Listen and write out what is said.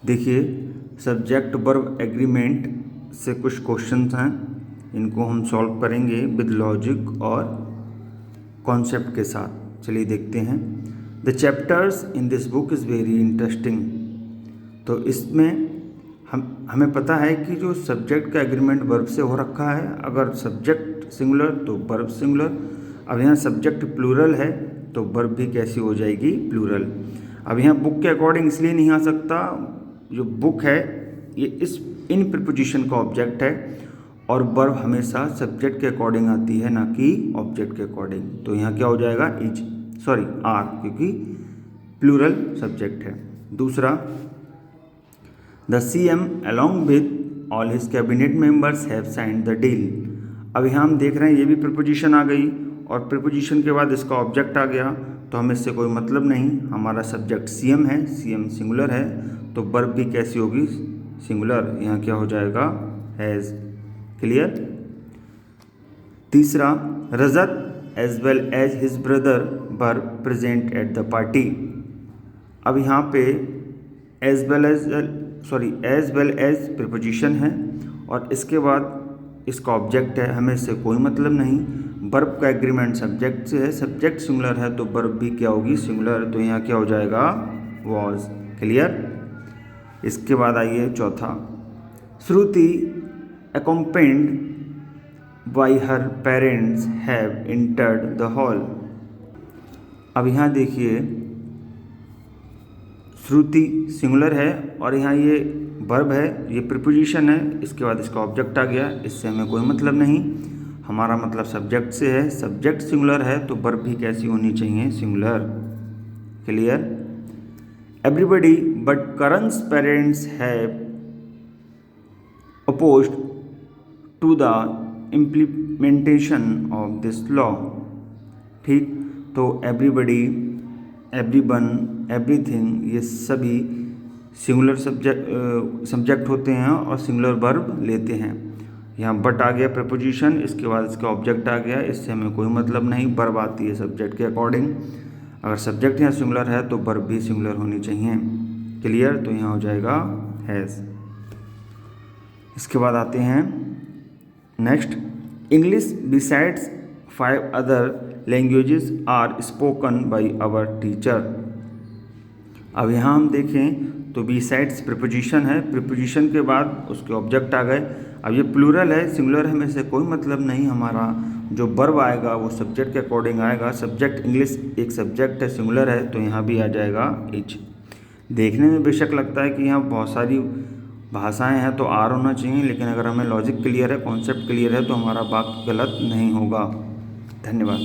देखिए, subject verb agreement से कुछ क्वेश्चंस हैं, इनको हम सॉल्व करेंगे विद लॉजिक और कॉन्सेप्ट के साथ। चलिए देखते हैं। The chapters in this book is very interesting. तो इसमें हमें पता है कि जो सब्जेक्ट का एग्रीमेंट वर्ब से हो रखा है, अगर सब्जेक्ट सिंगुलर तो वर्ब सिंगुलर। अब यहाँ सब्जेक्ट प्लूरल है तो वर्ब भी कैसी हो जाएगी, प्लूरल। अब यहाँ बुक के अकॉर्डिंग इसलिए नहीं आ सकता, जो बुक है ये इन प्रीपोजिशन का ऑब्जेक्ट है और वर्ब हमेशा सब्जेक्ट के अकॉर्डिंग आती है, ना कि ऑब्जेक्ट के अकॉर्डिंग। तो यहाँ क्या हो जाएगा, आर, क्योंकि प्लूरल सब्जेक्ट है। दूसरा, the CM along with all his cabinet members have signed the deal। अब यहाँ हम देख रहे हैं ये भी प्रीपोजिशन आ गई और प्रीपोजिशन के बाद इसका ऑब्जेक्ट आ गया, तो हमें इससे कोई मतलब नहीं। हमारा सब्जेक्ट CM है, CM सिंगुलर है, तो वर्ब भी कैसी होगी, सिंगुलर। यहाँ क्या हो जाएगा, हैज़। क्लियर। तीसरा, Rajat as well as his brother were present at the party. अब यहाँ पे एज वेल एज प्रीपोजिशन है और इसके बाद इसका ऑब्जेक्ट है, हमें इससे कोई मतलब नहीं। वर्ब का एग्रीमेंट सब्जेक्ट से है, सब्जेक्ट सिंगुलर है तो वर्ब भी क्या होगी, सिंगुलर। तो यहाँ क्या हो जाएगा, वॉज। क्लियर। इसके बाद आइए चौथा, श्रुति accompanied by her parents have entered the hall। अब यहाँ देखिए, श्रुति सिंगुलर है और यहाँ ये वर्ब है, ये प्रीपोजिशन है, इसके बाद इसका ऑब्जेक्ट आ गया, इससे हमें कोई मतलब नहीं। हमारा मतलब सब्जेक्ट से है, सब्जेक्ट सिंगुलर है तो वर्ब भी कैसी होनी चाहिए, सिंगुलर। क्लियर। एवरीबडी बट करण's parents have opposed to the implementation of this law. ठीक, तो एवरीबडी, एवरीवन, एवरीथिंग, ये सभी सिंगुलर सब्जेक्ट होते हैं और सिंगुलर वर्ब लेते हैं। यहाँ बट आ गया प्रीपोजिशन, इसके बाद इसका ऑब्जेक्ट आ गया, इससे हमें कोई मतलब नहीं। वर्ब आती है सब्जेक्ट के अकॉर्डिंग, अगर सब्जेक्ट यहाँ सिंगुलर है तो वर्ब भी सिंगुलर होनी चाहिए। क्लियर। तो यहाँ हो जाएगा हैज़। इसके बाद आते हैं next, English besides 5 other languages are spoken by our teacher. अब यहाँ हम देखें तो बिसाइड्स प्रीपोजिशन है, प्रीपोजिशन के बाद उसके ऑब्जेक्ट आ गए। अब ये प्लूरल है, सिंगुलर है, में से कोई मतलब नहीं। हमारा जो वर्ब आएगा वो सब्जेक्ट के अकॉर्डिंग आएगा। सब्जेक्ट इंग्लिश एक सब्जेक्ट है, सिंगुलर है, तो यहाँ भी आ जाएगा इज। देखने में बेशक लगता है कि यहाँ बहुत सारी भाषाएं हैं तो आर होना चाहिए, लेकिन अगर हमें लॉजिक क्लियर है, कॉन्सेप्ट क्लियर है, तो हमारा वाक्य गलत नहीं होगा। धन्यवाद।